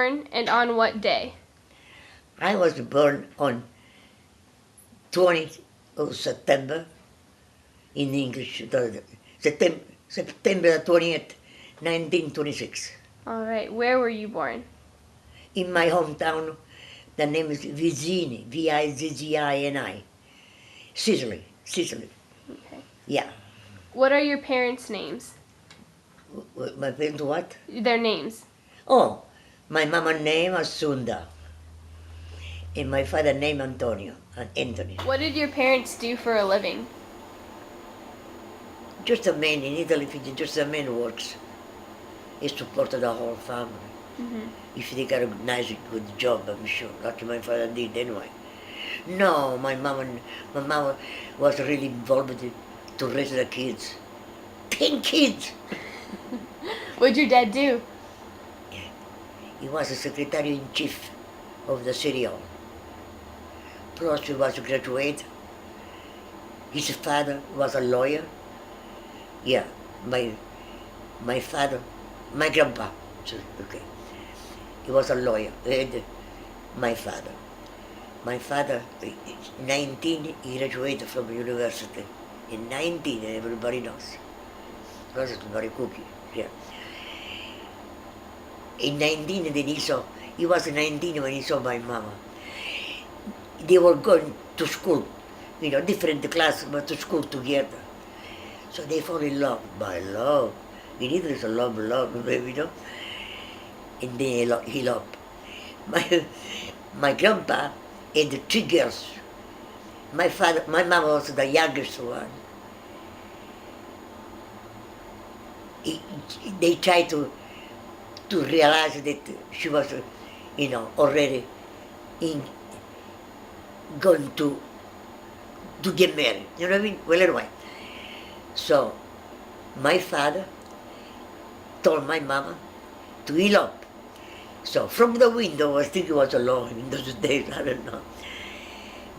born and on what day? I was born on 20th of September, in English, September 20th, 1926. All right. Where were you born? In my hometown, the name is Vizzini, Vizzini, Sicily, Sicily. Okay. Yeah. What are your parents' names? My parents what? Their names. Oh, my mama's name was Sunda, and my father's name Antonio, Anthony. What did your parents do for a living? Just a man in Italy, just a man works. He supported the whole family. Mm-hmm. If they got a nice, good job, I'm sure. Like my father did anyway. No, my mama was really involved to raise the kids. 10 kids! What'd your dad do? He was a secretary-in-chief of the city hall. Plus he was a graduate. His father was a lawyer. Yeah, my father, my grandpa, okay. He was a lawyer, and my father. My father, 19, he graduated from university. In 19, everybody knows. Because it's very cookie, yeah. In 19, then he was 19 when he saw my mama. They were going to school, different class, but to school together. So they fall in love, by love. In Italy, it's a love, baby, And then he loved. My grandpa had 3 girls. My mama was the youngest one. They tried to realize that she was, already going to get married. You know what I mean? Well, anyway. So, my father told my mama to elope. So, from the window, I think it was alone in those days, I don't know.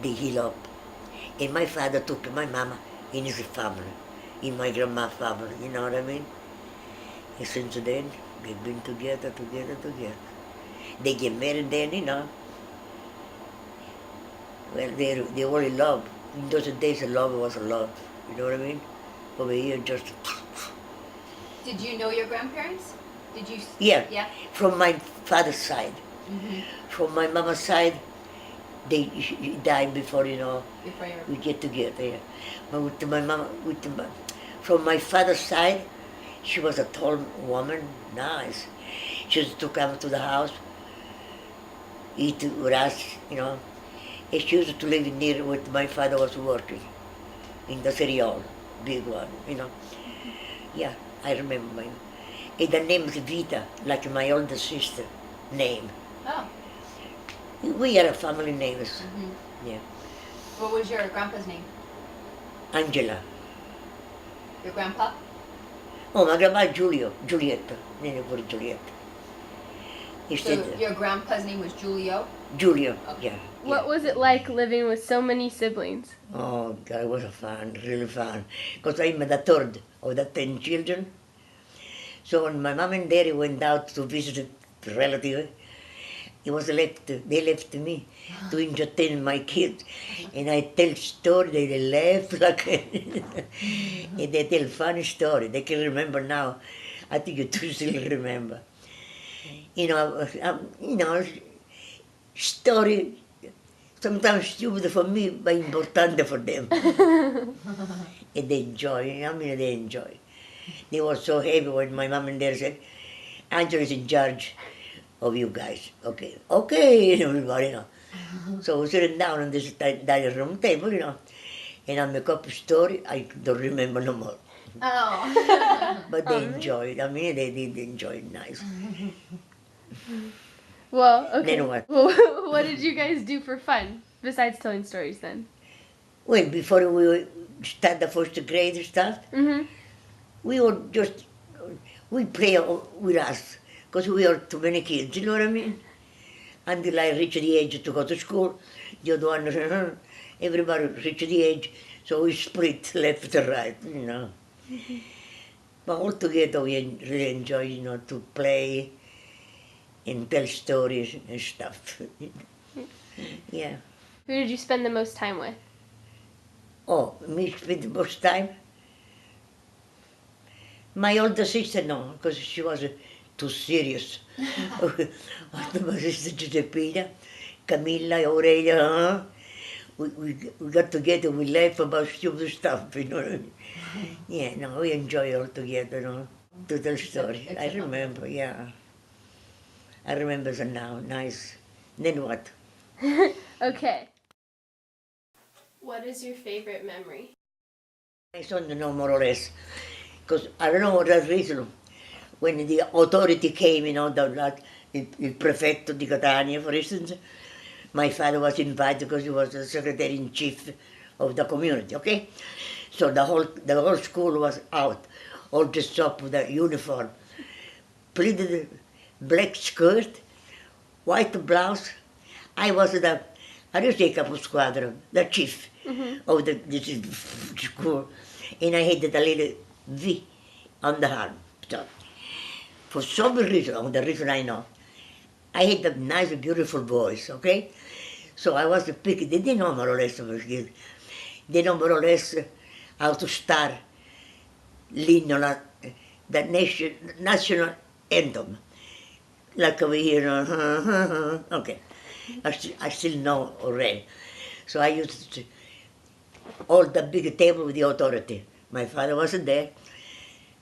They eloped. And my father took my mama in his family, in my grandma's family, you know what I mean? And since then, they've been together. They get married then, Well, they were in love. In those days, love was love, you know what I mean? Over here, just... Did you know your grandparents? Did you? Yeah. From my father's side. Mm-hmm. From my mama's side, they died before, Before you we get together. Yeah. But with my mama, from my father's side, she was a tall woman, nice. She used to come to the house, eat with us, And she used to live near where my father was working, in the city hall, big one, Yeah, I remember mine. And the name is Vita, like my older sister name. Oh. We are a family names. Mm-hmm. Yeah. What was your grandpa's name? Angela. Your grandpa? Oh, my grandma Giulietta. Name for Giulietta. So your grandpa's name was Giulio? Giulio, Okay. yeah. What was it like living with so many siblings? Oh, God, it was fun, really fun. Because I'm the third of the 10 children. So when my mom and daddy went out to visit a relative, they left me to entertain my kids. And I tell stories, they laugh like, and they tell funny stories. They can remember now. I think you two still remember. Story, sometimes stupid for me, but important for them. And they enjoy, they enjoy. They were so happy when my mom and dad said, Angela is in charge of you guys. Okay, everybody, So we're sitting down on this dining room table, and I make up a story, I don't remember no more. Oh. But they enjoyed, they did enjoy it nice. Well, okay. Then what? What did you guys do for fun, besides telling stories then? Well, before we start the first grade stuff, Mm-hmm. we play with us, because we are too many kids, you know what I mean? Until I reach the age to go to school, the other one, everybody reach the age, so we split left and right, But all together we really enjoy, to play and tell stories and stuff. Yeah. Who did you spend the most time with? Oh, me spend the most time? My older sister, no, because she was too serious. My sister Giuseppina, Camilla, Aurelia, huh? We got together, we laughed about stupid stuff, you know what I mean? Yeah, no, we enjoy all together, no? To tell story. I remember, yeah. I remember the now, nice. Then what? Okay. What is your favorite memory? My son know more or less, because I don't know what that reason. When the authority came, you know, il prefetto di Catania, for instance, my father was invited because he was the secretary in chief of the community, okay? So the whole school was out, all dressed up with a uniform, pleated black skirt, white blouse. I was the, how do you say capo squadra? The chief of this school. And I had a little V on the arm. So, for some reason, the reason I know, I had a nice, beautiful voice, okay? So I was picked, they didn't know more or less about it. They know more or less how to start l'inno, the national anthem. Like over here, okay. I still know already. So I used to hold the big table with the authority. My father wasn't there.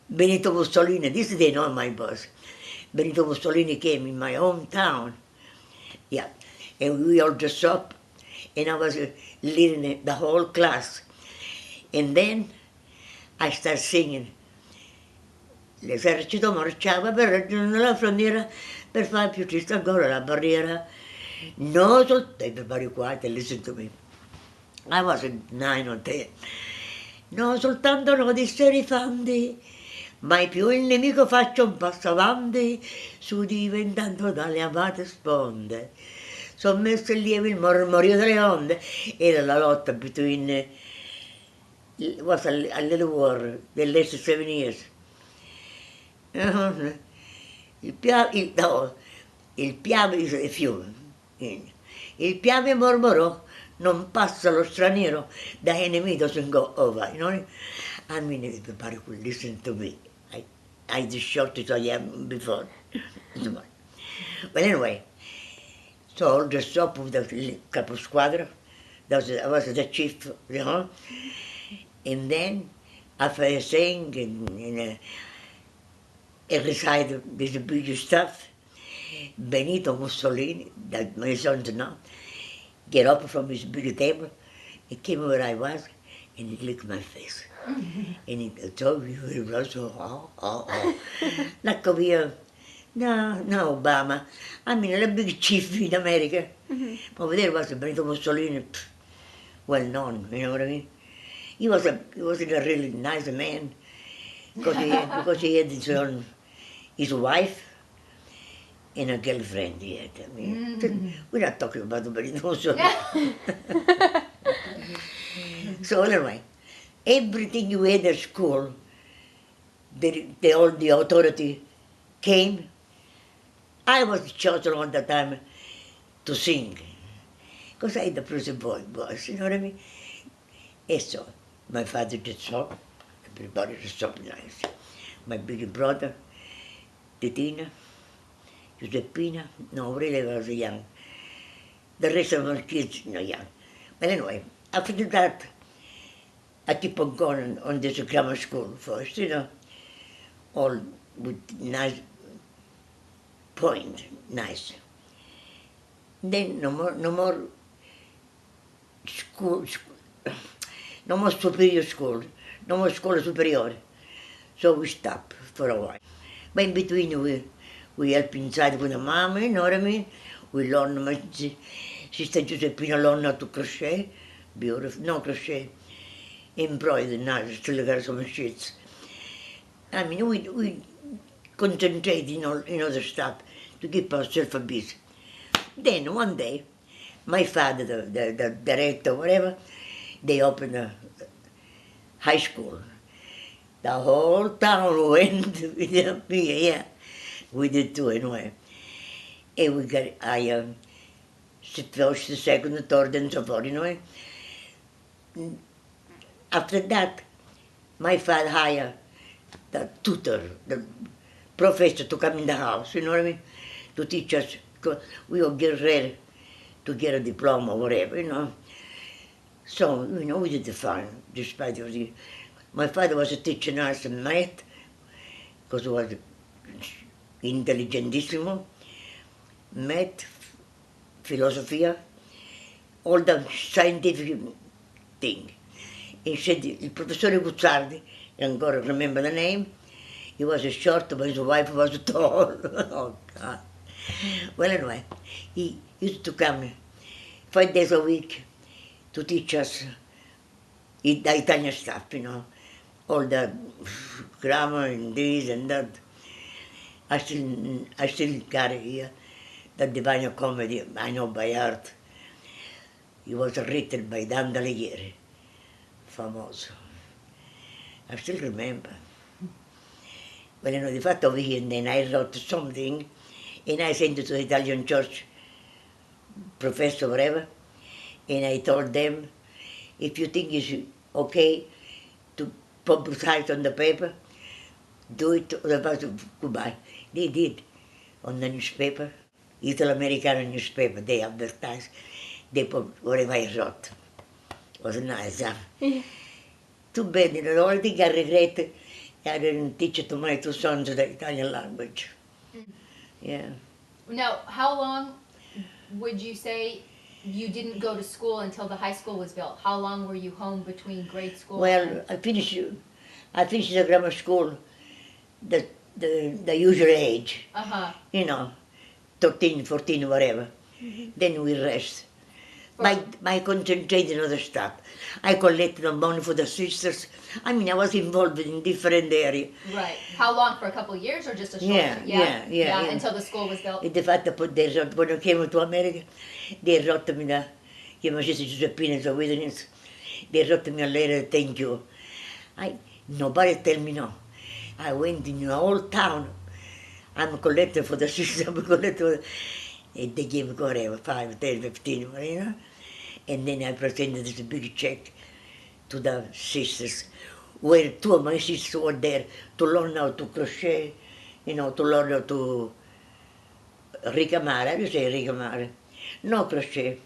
Benito Mussolini, this they know my boss. Benito Mussolini came in my hometown. Yeah. And we all dressed up, and I was leading the whole class. And then I started singing. L'esercito marciava per raggiungere la frontiera per far più triste ancora la barriera. No, everybody quiet and listen to me. I was 9 or 10. No soltanto no di serifandi, mai più il nemico faccia un passo avanti, su diventando dalle amate sponde. Sommesso il lieve il mormorio delle onde, era la lotta between, it was a little war, the last 7 years. No, il Piave is a fiume. Il Piave mormorò, non passa lo straniero, da enemico can go over. You know? I mean, everybody could listen to me. I just shouted as I am before. But anyway, so all dressed up with the capo squadra, I was the chief, you know. And then, after I sang and recited this big stuff, Benito Mussolini, that my sons now, get up from his big table, he came where I was, and he licked my face. And he told me, he was so, Like over here, no, Obama. I mean, a big chief in America. Over there was Benito Mussolini, well known, you know what I mean? He wasn't a really nice man, because he had his wife, and a girlfriend he had. I mean, we're not talking about the Benito Mussolini. So anyway, everything you had at school, all the authority came. I was chosen all the time to sing, because I had the prison voice, you know what I mean? And so, my father did so, everybody was so nice. My big brother, Titina, Giuseppina, no, really was young. The rest of my kids, young. But anyway, after that, I keep on going on this grammar school first, you know, all with nice point, nice. Then no more school, no more superior school, no more school superiore. So we stopped for a while. But in between we help inside with the mom, you know what I mean? We learn, my sister Giuseppina learned how to crochet, beautiful, no crochet, embroidery, nice, still got some sheets. I mean, we concentrate in other stuff to keep ourselves busy. Then one day, my father, the director, whatever, they opened a high school. The whole town went with me, yeah. We did too, anyway. e first, the second, the third, and so forth, you know. After that, my father hired the tutor, the professor to come in the house, you know what I mean, to teach us. 'Cause we were getting ready to get a diploma or whatever, you know. So, you know, we did fine, despite of the... My father was a teacher nurse in math, because he was intelligentissimo, math, filosofia, all the scientific thing. Instead, il professore Guzzardi, I ancora remember the name, he was short, but his wife was tall. Oh, God. Well, anyway, he used to come 5 days a week to teach us the Italian stuff, you know, all the grammar and this and that. I still carry here the Divine Comedy, I know by heart. It was written by Dan Dalighieri, famoso. I still remember. Well, you know, the fact over here, and then I wrote something, and I sent it to the Italian church, professor, whatever, and I told them, if you think it's okay to publicize on the paper, do it, otherwise goodbye. They did on the newspaper, Italo-American newspaper, they advertised, they put whatever I wrote. It was nice, huh? Yeah. Too bad, you know, the only thing I regret, I didn't teach it to my two sons the Italian language. Yeah. Now, how long would you say you didn't go to school until the high school was built? How long were you home between grade school? Well, I finished the grammar school, the usual age, Uh-huh. you know, 13, 14, whatever. Then we rest. My concentrating on other stuff. I collected the money for the sisters. I mean, I was involved in different areas. Right. How long? For a couple of years or just a short? Yeah. Until the school was built? E di fatto poi quando I came to America, they wrote me the, che mi dicesse Giuseppina, so witness, they wrote me a letter, thank you. Nobody tell me no. I went in the whole town. I'm a collector for the system, I'm a collector. And they gave me whatever, 5, 10, 15, you know. And then I presented this big check to the sisters, where 2 of my sisters were there to learn how to crochet, you know, to learn how to ricamare. How do you say ricamare? No crochet.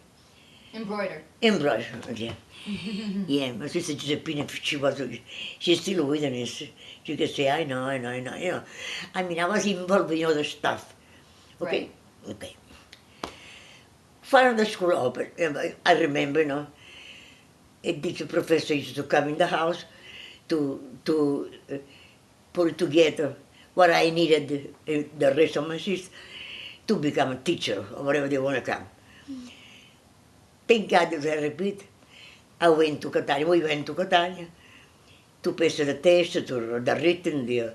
Embroider. Yeah. Yeah, my sister Giuseppina, she's still with us. She can say, I know, you know. I mean, I was involved in other stuff. Okay? Right. Okay. Finally the school opened, I remember, you know, a teacher professor used to come in the house to put together what I needed, the rest of my sisters, to become a teacher or whatever they want to come. Thank God, as I repeat, I went to Catania, we went to Catania to pass the test, to the written, the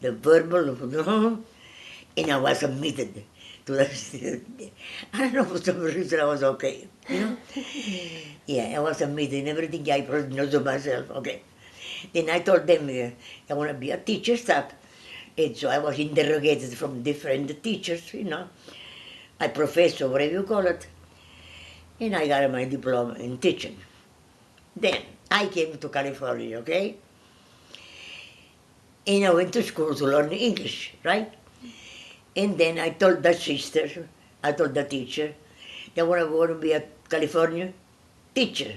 verbal, and I was admitted to the, I don't know, for some reason I was okay, you know? Yeah, I was admitted in everything I know to myself, okay. Then I told them, I want to be a teacher, stuff. And so I was interrogated from different teachers, you know, a professor, whatever you call it. And I got my diploma in teaching. Then I came to California, okay? And I went to school to learn English, right? And then I told the sister, I told the teacher, I want to be a California teacher.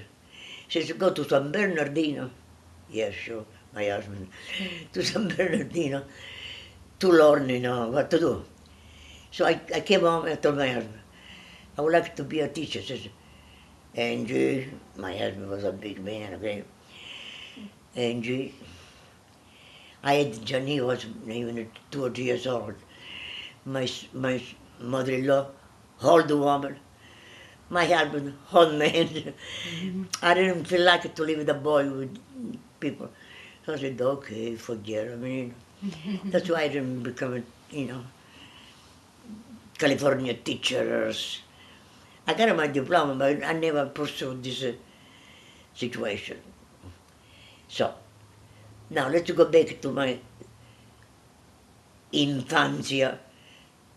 She said, go to San Bernardino. Yes, sure, my husband. To San Bernardino to learn, you know, what to do. So I came home and I told my husband, I would like to be a teacher. She said, Angie, my husband was a big man, okay? Angie, I had Johnny, he was even 2 or 3 years old. My mother-in-law, old woman. My husband, old man. I didn't feel like to live with a boy with people. So I said, okay, forget it. I mean, that's why I didn't become a, you know, California teacher. I got my diploma, but I never pursued this situation. So, now let's go back to my infancia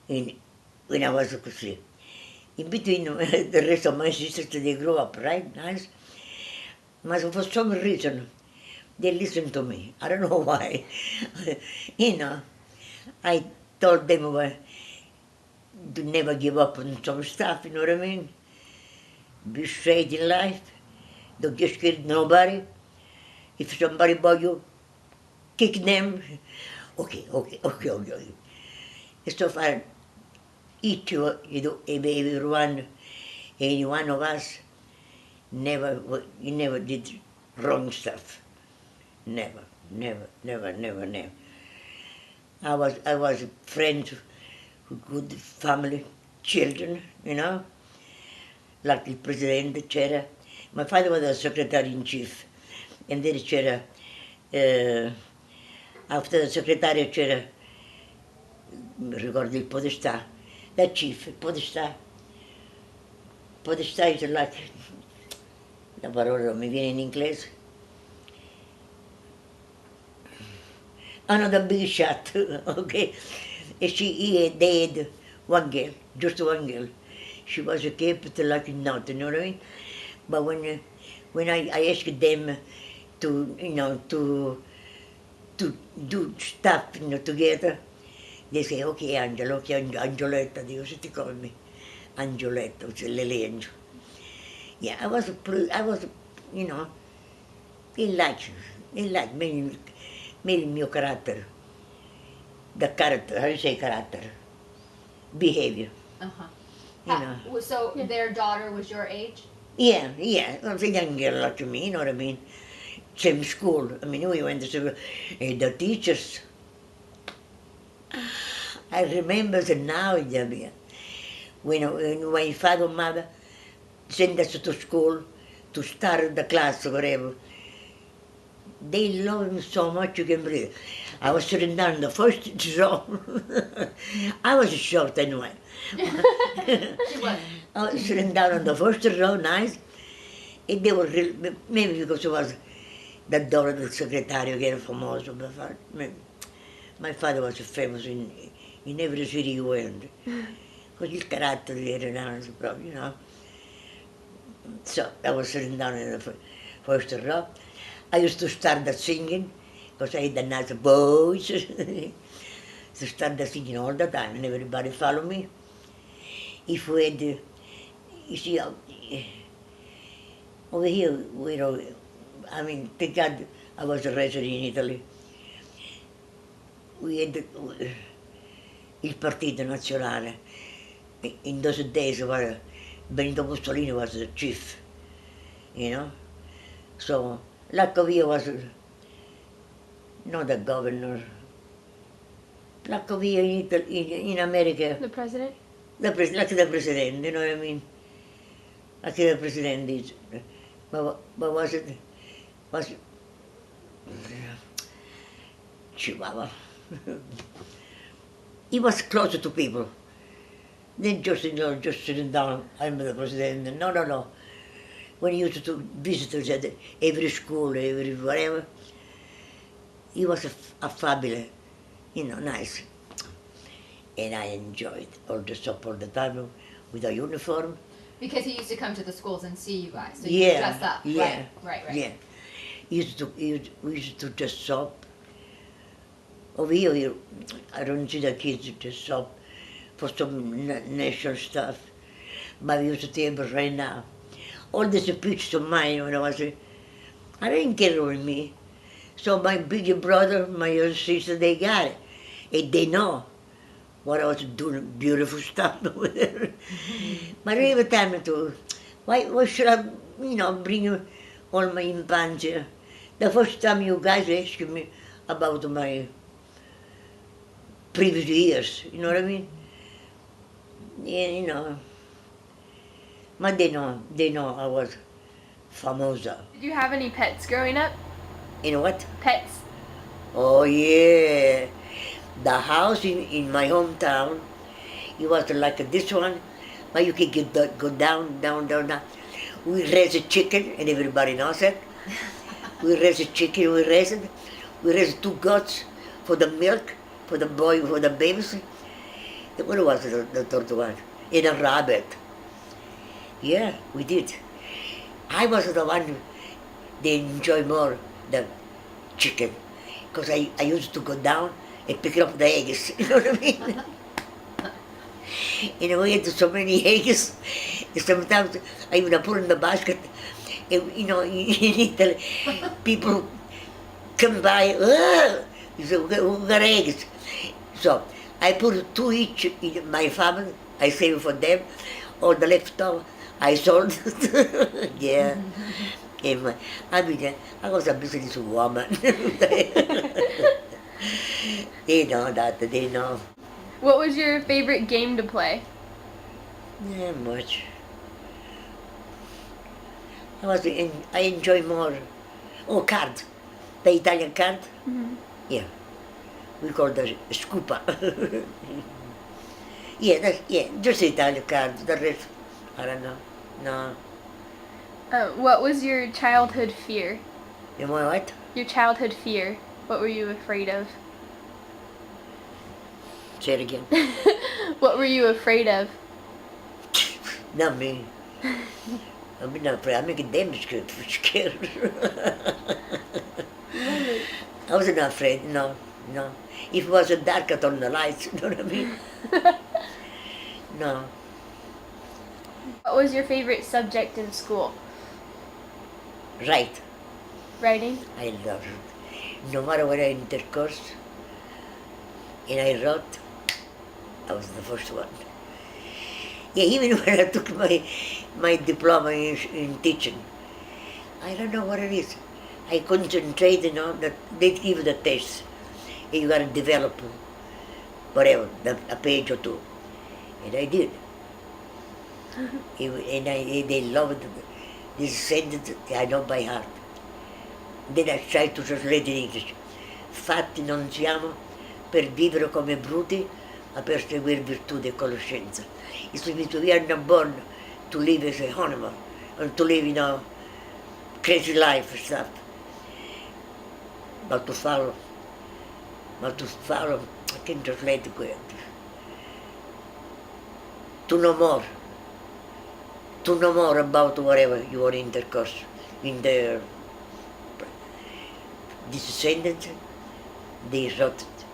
in when I was asleep. In between, the rest of my sisters, they grew up, right? Nice. But for some reason, they listened to me. I don't know why. You know, I told them to never give up on some stuff, you know what I mean? Be straight in life. Don't get scared of nobody. If somebody bug you, kick them. Okay. So far, everyone, any one of us, he never did wrong stuff. Never. I was friends with good family, children, you know, like the president, c'era. My father was a secretary in chief, and then c'era, after the secretary c'era, mi ricordo il podestà, the chief, podestà. Podestà is like, la parola non mi viene in inglese. Another big shot, okay? And they had one girl, just one girl. She was a capital like nothing, you know what I mean? But when I asked them to, you know, to do stuff, you know, together, they say, okay, Angelo, okay, Angioletta, they used to call me. Angioletta, which is Lily Angel. Yeah, I was, you know, he liked me il mio carattere. The character, how do you say character? Behavior. Uh-huh. You know. So their daughter was your age? Yeah. I was a young girl like me, you know what I mean? Same school. I mean, we went to school. And the teachers, I remember now, when my father and mother sent us to school to start the class or whatever, they loved me so much you can believe. I was sitting down in the first row. I was shocked anyway. I was sitting down on the first row, nice. And they were really, maybe because it was the daughter del segretario, che era famoso. My father was famous in every city he went. Because il carattere era, you know. So I was sitting down in the first row. I used to start the singing, because I had a nice voice. To start the singing all the time, and everybody follow me. If we had, you see, over here, you know, I mean, thank God I was raised in Italy. We had il Partito Nazionale. In those days, Benito Mussolini was the chief, you know. So, Laccovia was not the governor. Laccovia in America. The president? Like the president, you know what I mean? Like the president is. But was it Chihuahua? He was closer to people. Then just, you know, just sitting down, I'm the president. No. When he used to visitors at every school, every whatever, he was a fabulous, you know, nice. And I enjoyed all the stuff all the time with a uniform. Because he used to come to the schools and see you guys, so you dress up. Yeah. Right. Yeah. We used to dress up. Over here, I don't see the kids dress up for some national stuff. But we used to table right now. All this pictures of mine when I was, I didn't get it with me. So my big brother, my other sister, they got it. And they know what I was doing, beautiful stuff with her. But every time to, why should I, you know, bring all my infancia? The first time you guys asked me about my previous years, you know what I mean? Yeah, you know. But they know I was famosa. Did you have any pets growing up? You know what? Pets? Oh yeah. The house in my hometown, it was like this one, but you can go down. We raise a chicken, and everybody knows it. We raise a chicken, we raise 2 goats for the milk, for the babies. What was the third one? In a rabbit. Yeah, we did. I was the one they enjoy more the chicken, because I used to go down and pick up the eggs. You know what I mean? And we had so many eggs. Sometimes I even put in the basket. And, you know, in Italy, people come by. Oh, you say, we got eggs. So I put two each in my family. I save for them. All the leftover I sold. Yeah. And I mean, I was a business woman. They know that. They know. What was your favorite game to play? Yeah, much. I enjoy more. Oh, card. The Italian card. Mm-hmm. Yeah. We call the scupa. Yeah, just Italian card. The rest, I don't know. No. What was your childhood fear? You know what? Your childhood fear. What were you afraid of? Say it again. What were you afraid of? Not me. I'm not afraid. I'm making them scared. I wasn't afraid, no. If it was dark, I turned the lights, you know what I mean? No. What was your favorite subject in school? Right. Writing? I love it. No matter what I intercourse, and I wrote, I was the first one. Yeah, even when I took my diploma in teaching, I don't know what it is. I concentrate, you know, that they give the test. You gotta develop whatever, a page or two. And I did. And they loved this sentence, I know by heart. Then I tried to translate in English. Fatti non siamo per vivere come bruti, ma per seguire virtù e conoscenza. It means we are not born to live as an animal, and to live, you know, crazy life and stuff. But to follow, I can translate it. To know more about whatever your intercourse in their this sentence, they wrote it,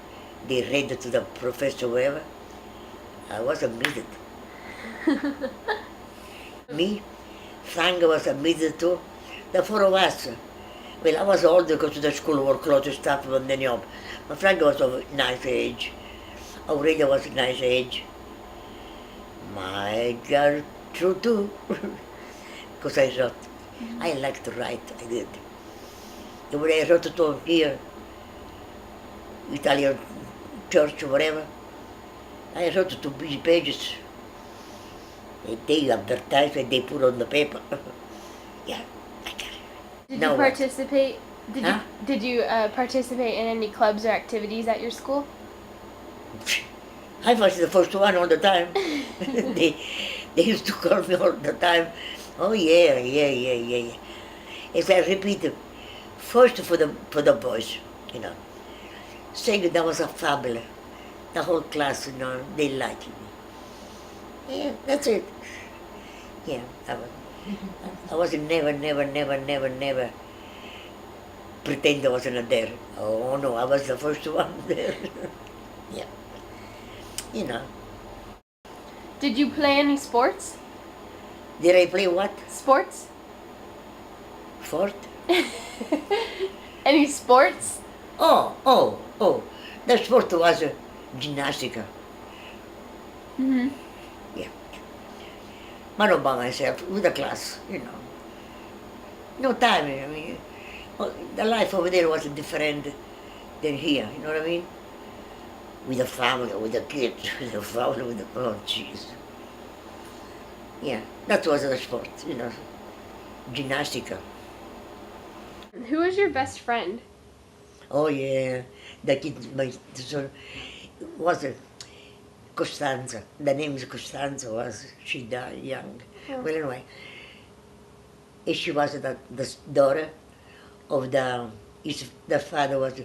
they read it to the professor, whoever. I was admitted. Me, Frank was admitted too. The four of us. Well, I was older because the school were closed and stuff, but then up. But Frank was of a nice age. Aurelia was a nice age. My girl, true too. Because I wrote. I like to write, I did. And when I wrote it all here, Italian church or whatever, I wrote it to busy pages. And they advertise and they put on the paper. Yeah, I got it. Did Now you what? participate? Huh? Did you participate in any clubs or activities at your school? I was the first one all the time. they used to call me all the time. Oh yeah. As I repeated, first for the boys, you know. Second, that was a family. The whole class, you know, they liked me. Yeah, that's it. Yeah, I was never pretend I wasn't there. Oh no, I was the first one there. Yeah. You know. Did you play any sports? Did I play what? Sports? Fort? Any sports? Oh. The sport was gymnastica. Mm-hmm. Yeah. But not by myself, with the class, you know. No time, I mean, the life over there was different than here, you know what I mean? With the family, with the kids, with the family, with the, oh jeez. Yeah, that was the sport, you know, gymnastica. Who was your best friend? Oh yeah, the kid, my son, was Costanza. The name is Costanza, she died young. Oh. Well, anyway, she was the daughter of the father was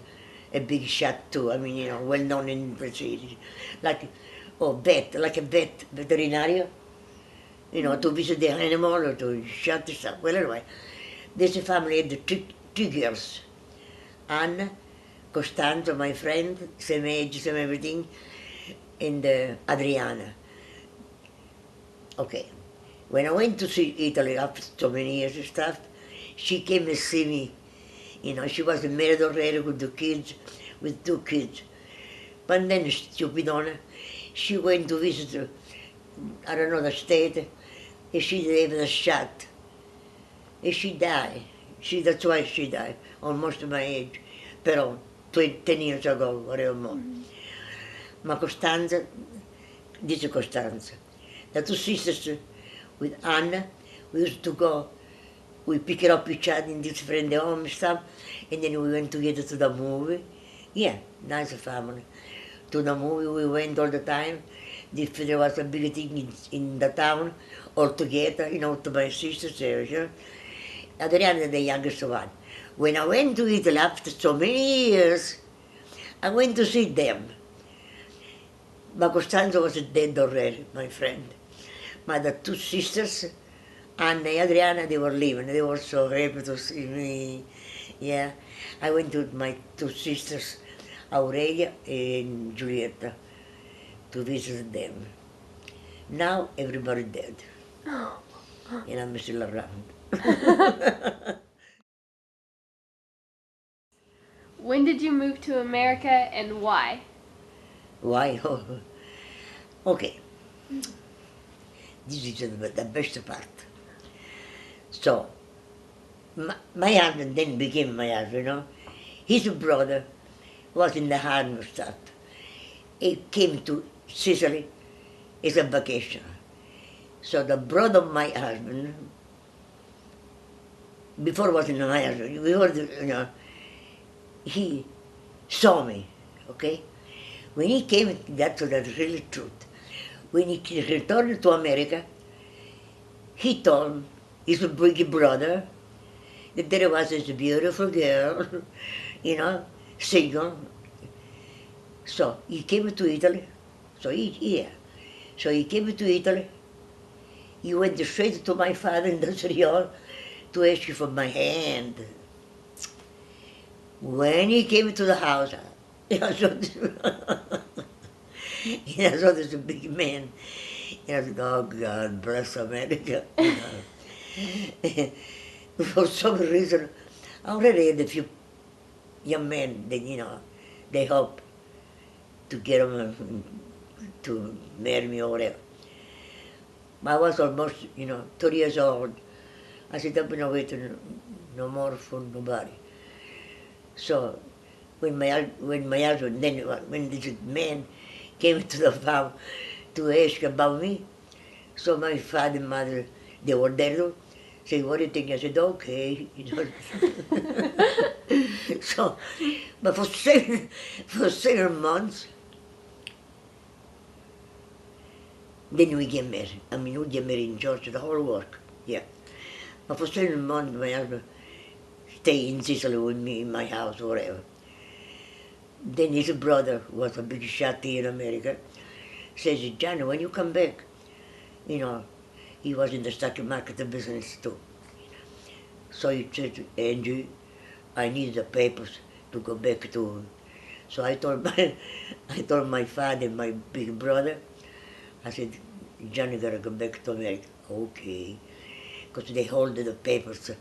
a big shot too. I mean, you know, well known in Brazil. Like or vet, like a vet, veterinario, to visit the animal or to shut this up. Well, anyway, this family had the two girls. Anna, Costanza, my friend, same age, same everything, and Adriana. Okay. When I went to see Italy after so many years and stuff, she came and see me. She was married already with two kids. But then, stupidona, she went to visit, I don't know, the state, and she gave a shot. And she died. That's why she died, almost my age. Però, 10 years ago, whatever more. Ma Costanza, this is Costanza. The two sisters with Anna, we used to go, we pick up each other in this friend home stuff, and then we went together to the movie. Yeah, nice family. To the movie we went all the time. If there was a big thing in the town, all together, to my sisters there. Adriana, the youngest one. When I went to Italy after so many years, I went to see them. But Costanzo was dead already, my friend. My the two sisters, Anna and Adriana, they were living. They were so happy to see me. Yeah, I went with my two sisters, Aurelia and Giulietta, to visit them. Now everybody dead, and I'm still around. When did you move to America and why? Why? Okay, this is the best part. So, my husband then became my husband, His brother was in the army and stuff. He came to Sicily as a vacation. So the brother of my husband, before wasn't my husband, he saw me, okay? When he came, that's the real truth. When he returned to America, he told his big brother that there was this beautiful girl, single. So he came to Italy. So he came to Italy. He went straight to my father in the city hall to ask for my hand. When he came to the house, I saw this big man. I said, oh God, bless America. For some reason, I already had a few young men that, they hope to get them to marry me or whatever. I was almost, 30 years old. I said, I'm not waiting no more for nobody. So when my husband, then when this man came to the farm to ask about me, so my father and mother, they were there too. Say, what do you think? I said, okay. So, but for 7 months, then we get married. We get married in Georgia, the whole work, yeah. But for 7 months, my husband stayed in Sicily with me in my house or whatever. Then his brother was a big shot here in America. Says, Johnny, when you come back, he was in the stock market business too. So he said, Angie, I need the papers to go back to. So I told my father and my big brother, I said, Johnny gotta go back to America. Okay. Because they hold the papers,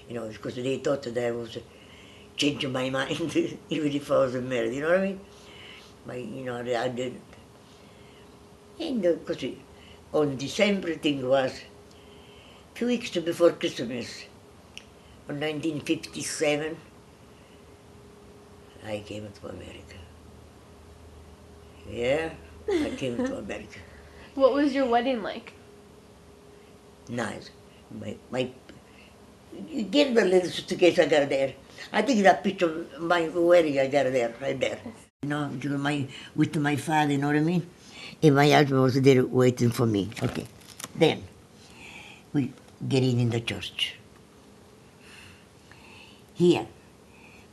because they thought that I was changing my mind, even if I was married, you know what I mean? I didn't. And because on December thing was, 2 weeks before Christmas, in 1957, I came to America. Yeah, I came to America. What was your wedding like? Nice. You get the little suitcase I got there. I think that picture of my wedding I got there, right there. With my father, you know what I mean? And my husband was there waiting for me. Okay. Then, we get in the church. Here,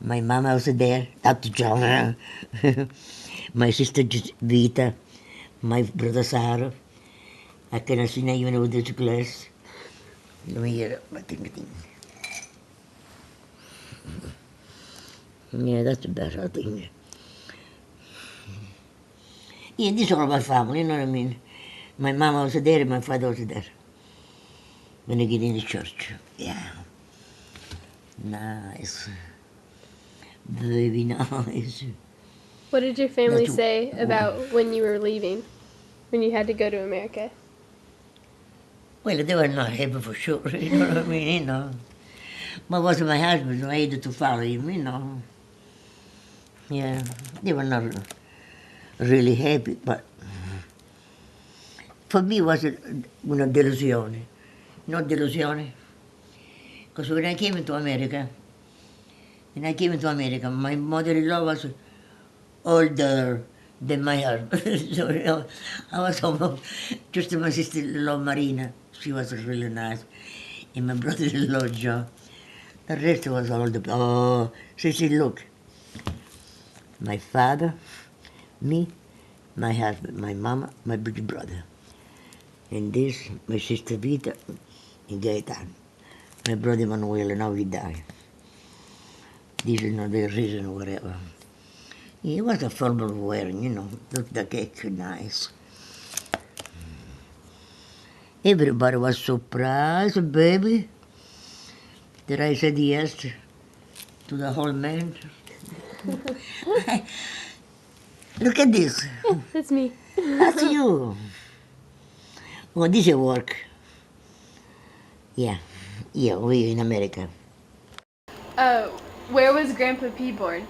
my mama was there, Dr. John, my sister Vita, My brother Sarah. I cannot see now even with this glass. Let me hear it. Thing. Yeah, that's better, I think. Yeah, this is all my family, you know what I mean? My mama was there and my father was there. When I get in the church. Yeah. Nice. Very nice. What did your family That's- say about when you were leaving? When you had to go to America? Well, they were not happy for sure, you know what I mean, you know. But it wasn't my husband, so I had to follow him, you know. Yeah, they were not really happy, but for me it was una delusione. Not delusione. Because when I came into America, my mother-in-law was older than my husband. So, you know, I was almost just my sister-in-law Marina. She was really nice. And my brother-in-law Joe. The rest was all the, oh, she said, look, my father, me, my husband, my mama, my big brother. And this, my sister Vita and Gaetan. My brother Manuel, now he died. This is not the reason or whatever. He was a formal wearing, you know, looked like it's nice. Everybody was surprised, baby, that I said yes to the whole man. Look at this. That's me. That's you. Well, this is work. Yeah, we in America. Where was Grandpa P born?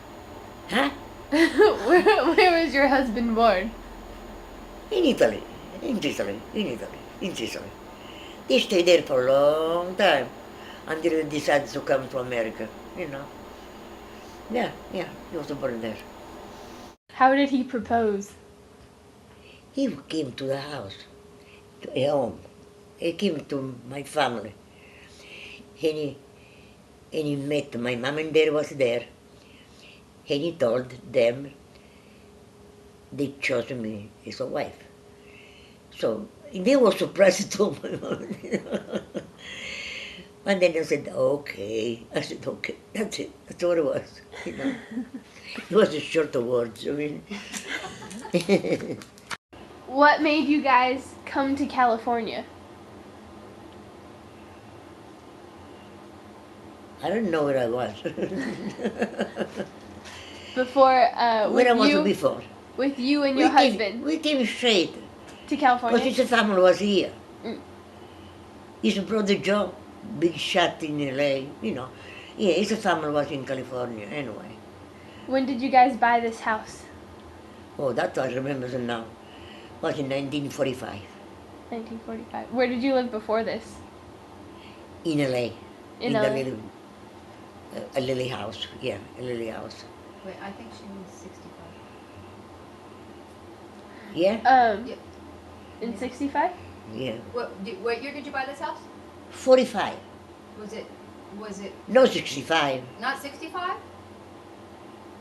Huh? where was your husband born? In Italy. In Sicily. They stayed there for a long time until they decided to come to America, you know. Yeah, he was born there. How did he propose? He came to the house, to a home. He came to my family. And he met my mom and dad was there. And he told them they chose me as a wife. So they were surprised too. And then I said, okay. I said, okay, that's it. That's what it was. You know, it was a short of words. I mean, What made you guys come to California? I don't know where I was. Before, Where I was you, before. with you and your husband We came straight. to California? Because his family was here. Mm. His brother Joe, big shot in LA, you know. Yeah, his family was in California anyway. When did you guys buy this house? Oh, that I remember now. It was in 1945 1945. Where did you live before this? in LA. In the LA. little, a little house. Yeah, a little house. Wait, I think she was 65. Yeah? Yeah. In 65? Yeah. What year did you buy this house? 45. Was it No, 65. not 65?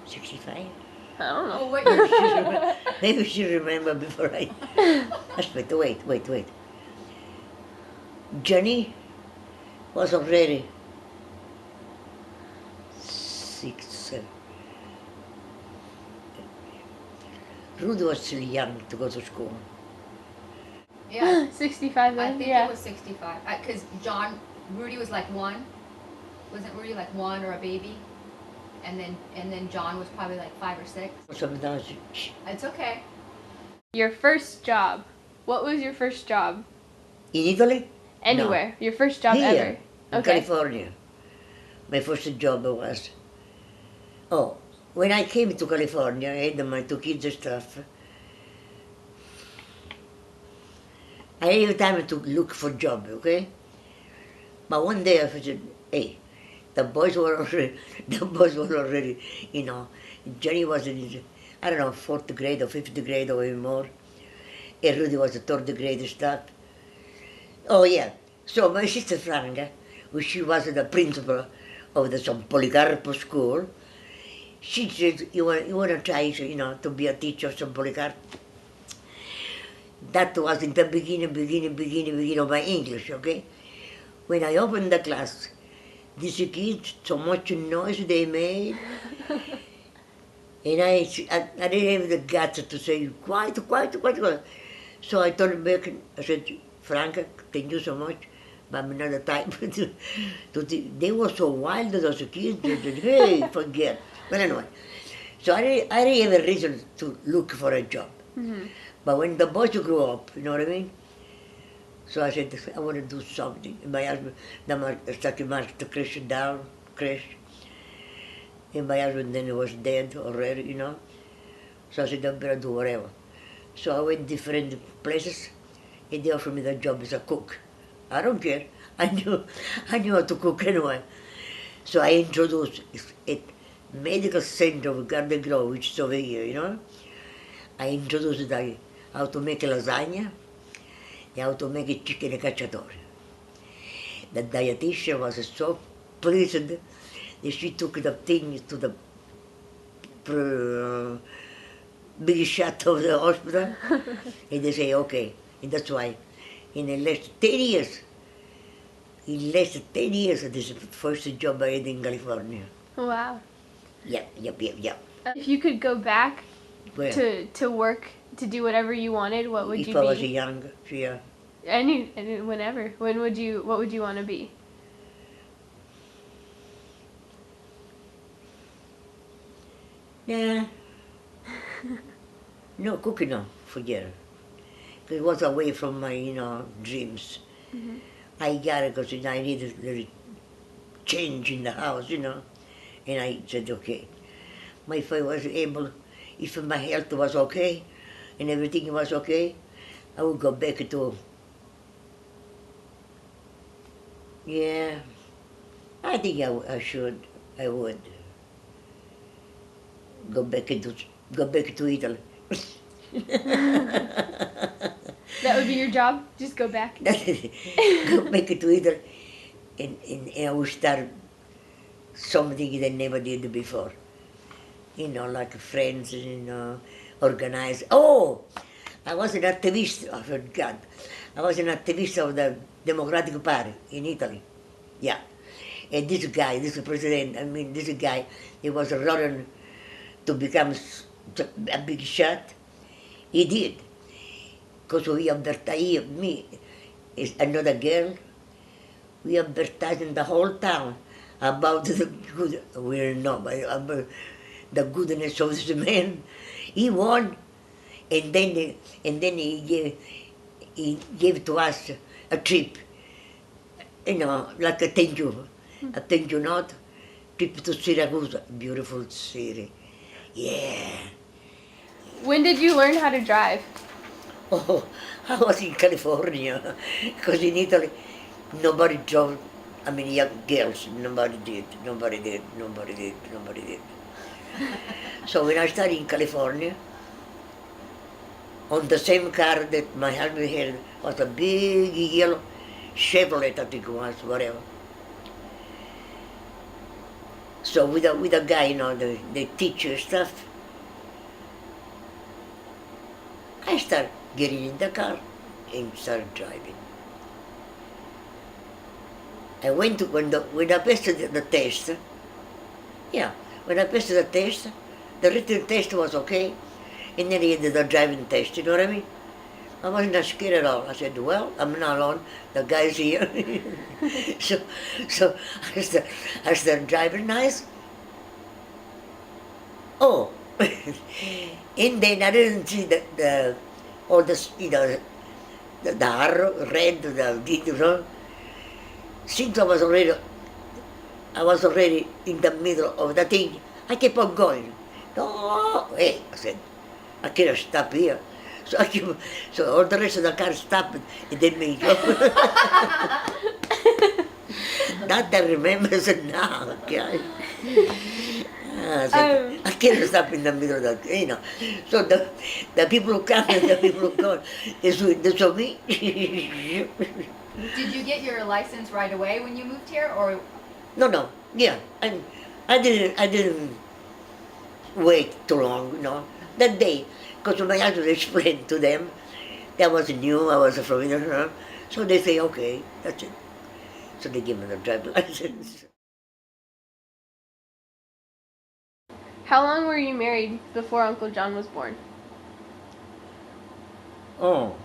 65? I don't know. Oh, what year? Maybe she remember before I... Wait. Johnny was already 6, 7. Rudy was still young to go to school. Yeah. 65 I then? think Yeah. it was 65. Because Rudy was like 1. Wasn't Rudy like 1 or a baby? And then John was probably like 5 or 6. Sometimes It's okay. Your first job. What was your first job? in Italy? Anywhere. Your first job Here, ever. in Okay. California. My first job was... Oh, when I came to California, I had my 2 kids and stuff. I didn't have time to look for job, okay? But one day I said, hey, the boys were already, you know, Johnny was in his, I don't know, 4th grade or 5th grade or even more. And Rudy was a 3rd grade and stuff. Oh yeah, so my sister Franca, she was the principal of the some Policarpo school, she said, you want to try, you know, to be a teacher of some Policarpo? That was in the beginning of my English, okay? When I opened the class, these kids, so much noise they made, and I didn't have the guts to say, quiet. So I told him back, I said, Franca, thank you so much, but I'm not the type they were so wild, those kids, they said, hey, forget. Well, anyway, so I didn't have a reason to look for a job. Mm-hmm. But when the boys grew up, you know what I mean? So I said, I want to do something. And my husband, started mark to crash. And my husband then was dead already, you know. So I said, I better do whatever. So I went different places, and they offered me the job as a cook. I don't care. I knew how to cook anyway. So I introduced it, medical center of Garden Grove, which is over here, you know. I introduced how to make a lasagna and how to make a chicken cacciatore. The dietitian was so pleased that she took the thing to the big shot of the hospital, and they say, okay. And that's why in the last 10 years, this is the first job I had in California. Wow. Yep. If you could go back Well, to work, to do whatever you wanted, what would you if be? I was young, yeah. Whenever. What would you want to be? Yeah. No, cooking, no, forget it. 'Cause it was away from my, dreams. Mm-hmm. I got it because I needed a change in the house, and I said, okay. If I was able, if my health was okay and everything was okay, I would go back to, yeah, I think I would go back to Italy. That would be your job? Just go back? Go back to Italy and I would start something that I never did before. Like friends, organize. Oh, I was an activist, I forgot. I was an activist of the Democratic Party in Italy. Yeah. And this president, this guy, he was running to become a big shot. He did. Because we advertised, me, is another girl, we advertised in the whole town about the good, we know, about the goodness of this man. He won, and then he gave to us a trip, like a thank you note, trip to Syracuse, beautiful city. Yeah. When did you learn how to drive? Oh, I was in California, because in Italy, nobody drove, young girls, nobody did. So when I started in California, on the same car that my husband had, was a big yellow Chevrolet, I think it was, whatever. So with a guy, the teacher stuff, I started getting in the car and started driving. I went to, when I passed the test, when I passed the test, the written test was okay, and then I did the driving test, you know what I mean? I wasn't scared at all. I said, well, I'm not alone, the guy's here. so I started driving nice. Oh, and then I didn't see all the arrow, red, since I was already in the middle of the thing, I kept on going. No, hey, I said, I cannot stop here. So all the rest of the car stopped, and then me go. That I remember, I said, no, okay. I said, I can't stop in the middle of that, So the people who come and the people who go, they saw me. Did you get your license right away when you moved here, or? No, yeah, I didn't wait too long, that day, because my husband explained to them That was new. I was from India. So they say, okay, that's it. So they give me the driver's license. How long were you married before Uncle John was born? Oh,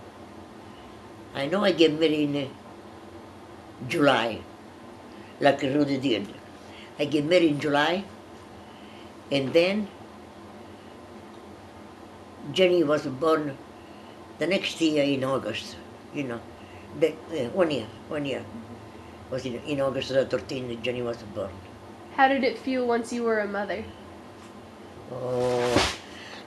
I know I get married in July, like Rudy did. I get married in July, and then Jenny was born the next year in August, you know. 1 year. Was in August the 13th, Jenny was born. How did it feel once you were a mother? Oh,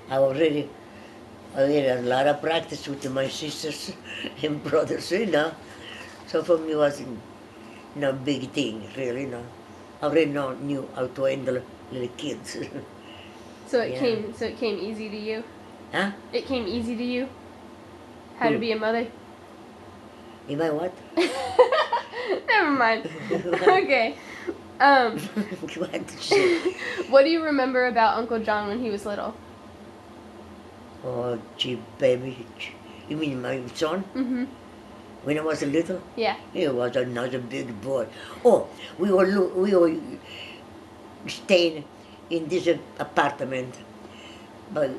I had a lot of practice with my sisters and brothers, you know. So for me it wasn't no big thing, really, no. I already knew how to handle little kids. So it Yeah. came easy to you? Huh? It came easy to you? How to Who? be a mother? Am I what? Never mind. Okay. What did you say? What do you remember about Uncle John when he was little? Oh, gee, baby. You mean my son? Mm-hmm. When I was little? Yeah. He was another big boy. Oh, we were staying in this apartment. But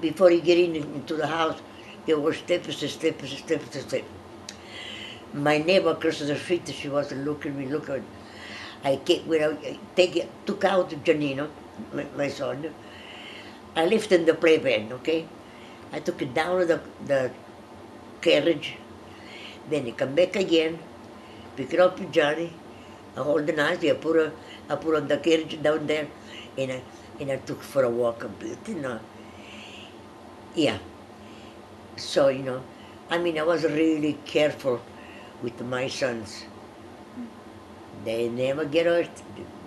before you get into the house, there were steps. My neighbor across the street, she was looking. I came, when I took out Janino, my son, I left in the playpen, okay? I took it down to the carriage, then I come back again, pick it up with Johnny, I hold the knife, I put on the carriage down there, and I took for a walk a bit, you know. Yeah. So, you know, I mean, I was really careful with my sons. They never get hurt,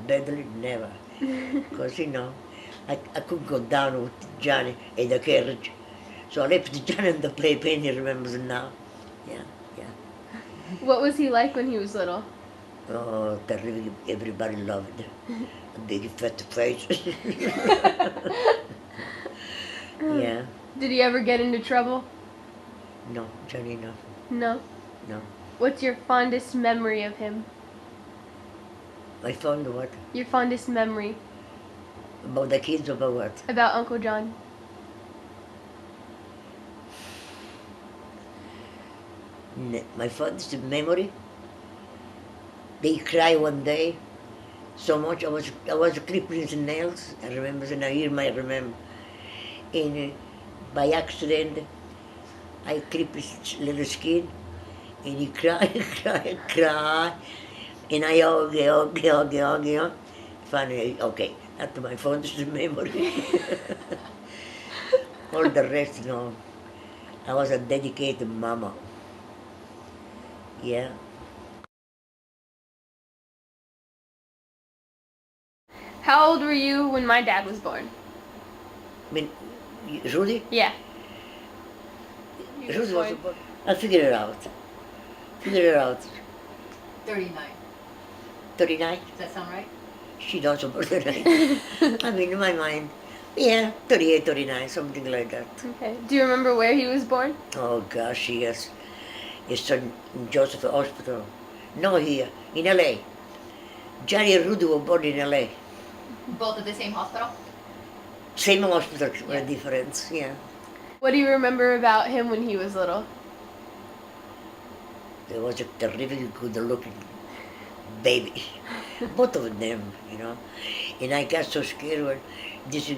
badly, never. Because, you know, I couldn't go down with Johnny in the carriage. So I left Johnny in the playpen, he remembers it now. Yeah, yeah. What was he like when he was little? Oh, terrific. Everybody loved it. A big fat face. Yeah. Did he ever get into trouble? No, Johnny, no. No. No. What's your fondest memory of him? I found what? Your fondest memory About the kids, about what? about Uncle John? My father's memory. They cry one day so much. I was clipping his nails. I remember, and I remember. And by accident, I clip his little skin, and he cry, cry. And I hug. Finally, okay, that's my fondest memory. All the rest, no. I was a dedicated mama. Yeah. How old were you when my dad was born? I mean, Rudy? Yeah. Rudy was born. I'll figure it out. 39. 39? Does that sound right? She knows about 39. I mean, in my mind, yeah, 38, 39, something like that. Okay. Do you remember where he was born? Oh gosh, yes. His son in Joseph Hospital. No, here, in LA. Johnny and Rudy were born in LA. Both at the same hospital? Same hospital, Yeah. difference, yeah. What do you remember about him when he was little? There was a terrific good looking baby. Both of them, you know. And I got so scared when this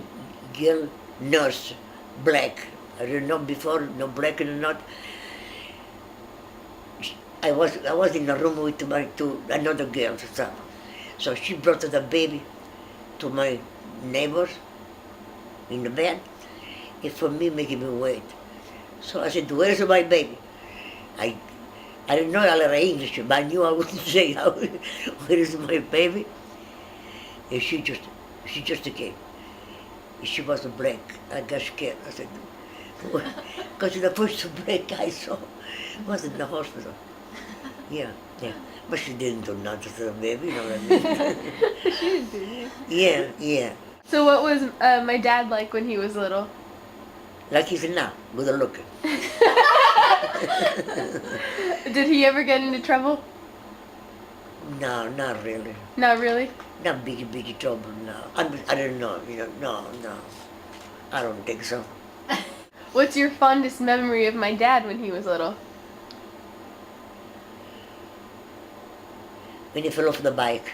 girl nurse, black, I didn't know before, no black or not. I was in a room with another girl, so she brought the baby to my neighbors in the bed, and for me making me wait. So I said, "Where's my baby?" I didn't know a lot of English, but I knew I wouldn't say, "Where is my baby?" And she just came. She was black. I got scared. I said, because the first black I saw was in the hospital. Yeah. But she didn't do nothing to the baby, you know what I mean? She didn't do it. Yeah. So what was my dad like when he was little? Like he's now, good looking. Did he ever get into trouble? No, not really. Not really. Not big trouble, no. I don't know, no. I don't think so. What's your fondest memory of my dad when he was little? When he fell off the bike.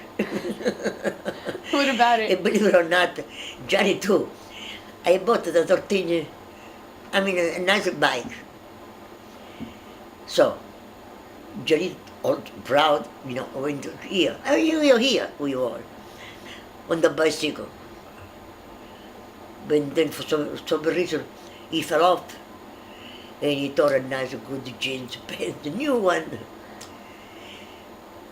What about And it? believe it or not, Johnny too. I bought the 13, a nice bike. So, Johnny, all proud, went here. Oh, you're here, we were, on the bicycle. But then for some reason, he fell off. And he tore a nice good jeans pants, a new one.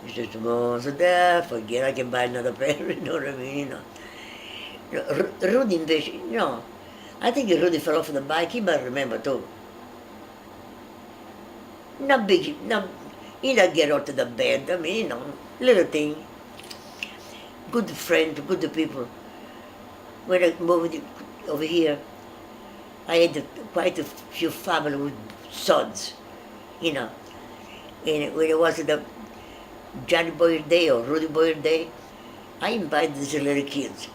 He says, "Oh, so there, forget I can buy another pair," you know what I mean? Rudy, I think Rudy fell off the bike, he might remember too. Not big, he not get out of the bed, little thing. Good friend, good people. When I moved over here, I had quite a few family with sons, And when it was the Johnny Boyer Day or Rudy Boyer Day, I invited these little kids.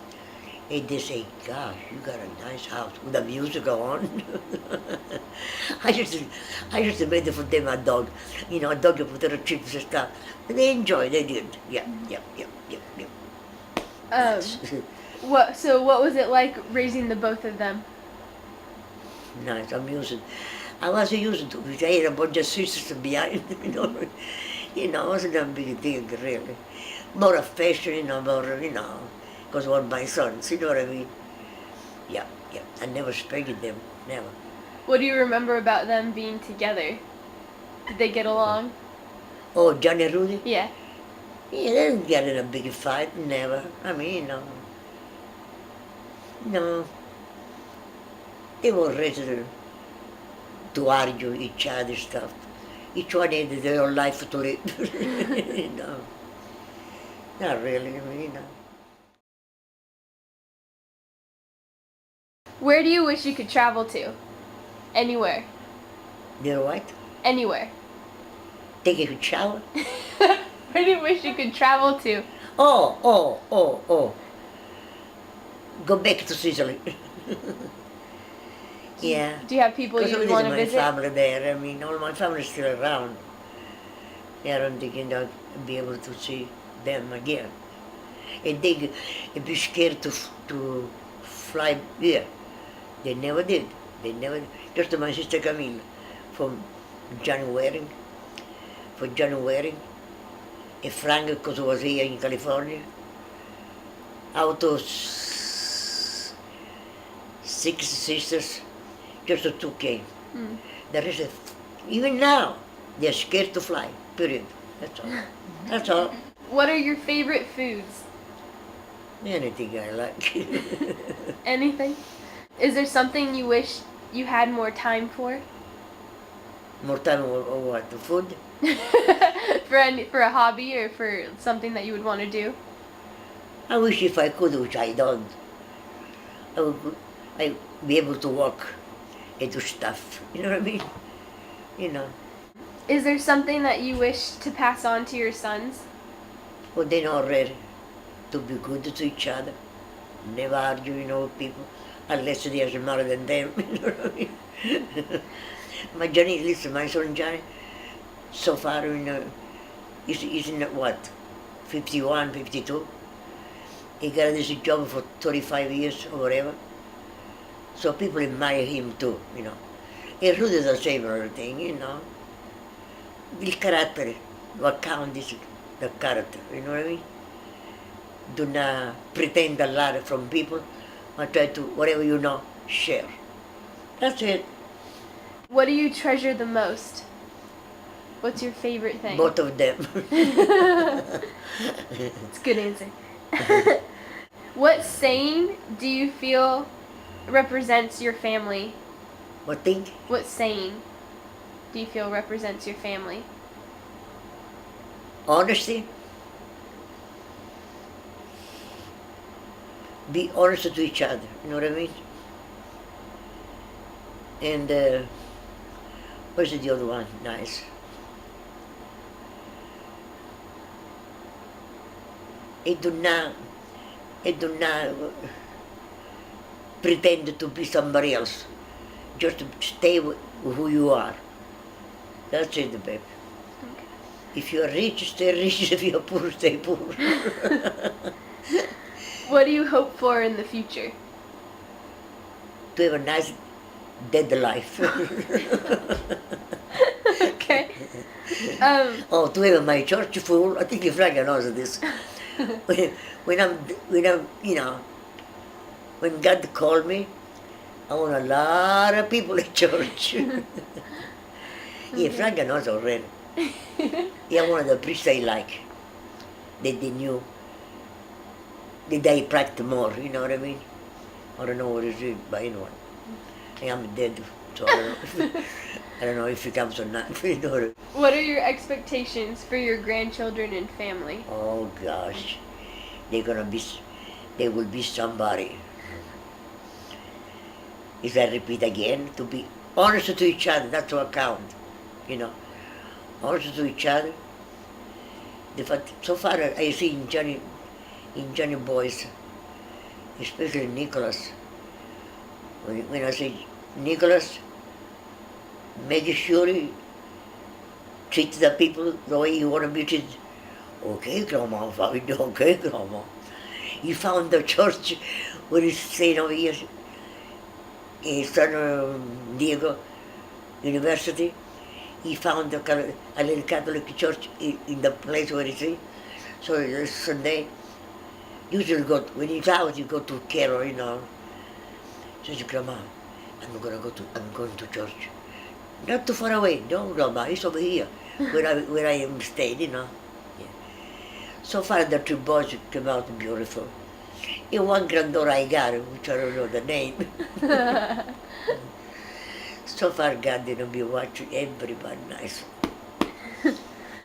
And they say, "Gosh, you got a nice house with the music on." I used to make it for them a dog. A dog you put little chips and stuff. And they enjoyed, they did. Yeah. What was it like raising the both of them? Nice, amusing. I was used to it. I had a bunch of sisters behind, it wasn't a big deal, really. More affection, because one of my sons, you know what I mean? Yeah. I never spanked them, never. What do you remember about them being together? Did they get along? Oh, Johnny and Rudy? Yeah. Yeah, they didn't get in a big fight, never. No. They were raised to argue each other stuff. Each one had their own life to live. Not really, Where do you wish you could travel to? Anywhere. They're what? Anywhere. Take a shower? Where do you wish you could travel to? Oh. Go back to Sicily. Yeah. Do you have people you would want to my visit? family there. All my family is still around. I don't think I'll be able to see them again. And they'd be scared to fly here. They never did. Just my sister Camille from January. For January. And Frank, because he was here in California. Out of 6 sisters, just the 2 came. The rest, even now, they're scared to fly, period. That's all. What are your favorite foods? Anything I like. Anything? Is there something you wish you had more time for? More time or what? The food? For a hobby or for something that you would want to do? I wish if I could, which I don't. I'd be able to walk and do stuff. You know what I mean? Is there something that you wish to pass on to your sons? Well, they know already to be good to each other. Never argue, with people, unless they are smarter than them. You know what I mean? My son Johnny, so far, he's in what, 51, 52. He got this job for 35 years or whatever. So people admire him too, And Rudy is the same thing, Il carattere, what counts is the character, you know what I mean? Do not pretend a lot from people, but try to, whatever you know, share. That's it. What do you treasure the most? What's your favorite thing? Both of them. It's a good answer. What saying do you feel represents your family? What thing? What saying do you feel represents your family? Honesty. Be honest to each other, you know what I mean? And Where's the other one? Nice. It do not pretend to be somebody else. Just stay with who you are. That's it, babe. Okay. If you are rich, stay rich. If you are poor, stay poor. What do you hope for in the future? To have a nice dead life. Okay. Oh, to have my church full. I think Frank knows this. when I'm, when God called me, I want a lot of people in church. Yeah, Frank knows already. Yeah, one of the priests I like. They knew. They practice more, you know what I mean? I don't know what it is, but anyone. I am dead, so I don't know if it comes or not. You know. What are your expectations for your grandchildren and family? Oh gosh, they will be somebody. If I repeat again, to be honest to each other, that's what counts, you know. Honest to each other. So far I see in Johnny boys, especially Nicholas. When I say Nicholas, make sure you treat the people the way you want to be treated. Okay, Grandma, fine. Okay, Grandma. He found the church where he's staying over here in San Diego University. He found a little Catholic church in the place where he's in. So this Sunday, usually when he's out, you go to Carol, you know. Says, Grandma, I'm going to church. Not too far away. No, Grandma, it's over here, where I am staying, you know. Yeah. So far, the two boys came out beautiful. And one granddaughter I got, which I don't know the name. So far, God didn't be watching everybody nice.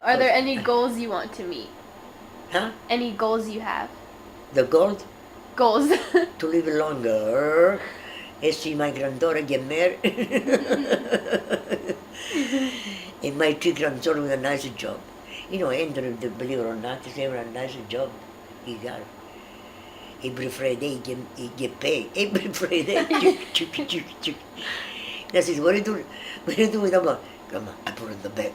Are there any goals you want to meet? Huh? Any goals you have? The goal? Goals. To live longer and see my granddaughter get married. And my two grandchildren with a nice job. You know, Andrew, believe it or not, he's having a nice job. He got it. Every Friday he get paid. Every Friday. Chuk. And I said, what are you doing? What are you doing with them? Grandma, I put it in the bag.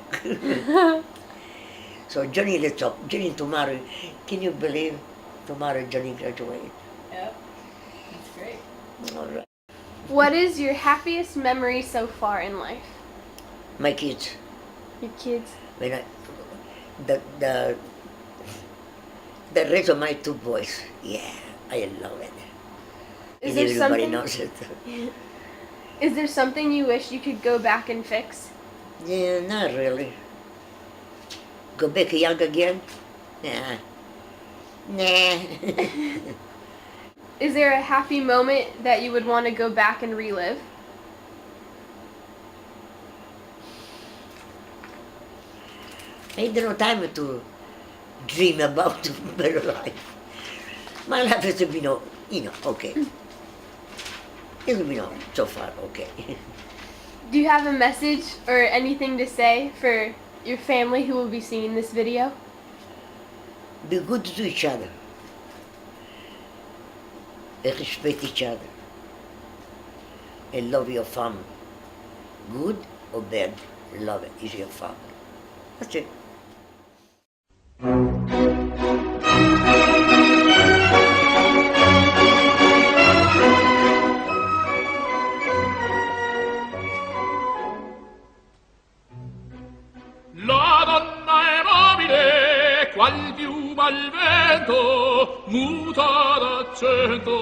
So Johnny, let's up. Johnny tomorrow, can you believe tomorrow Johnny graduated? Yep. That's great. All right. What is your happiest memory so far in life? My kids. Your kids? When the rest of my two boys, yeah, I love it. Is And there everybody something? knows it. Is there something you wish you could go back and fix? Yeah, not really. Go back young again? Nah. Is there a happy moment that you would want to go back and relive? I don't know time to dream about a better life. My life has been, okay. It's been so far okay. Do you have a message or anything to say for your family who will be seeing this video? Be good to each other. And respect each other. And love your family. Good or bad, love it. It's your family. That's it. La donna è mobile, qual piuma al vento, muta d'accento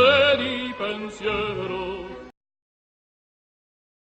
e di pensiero.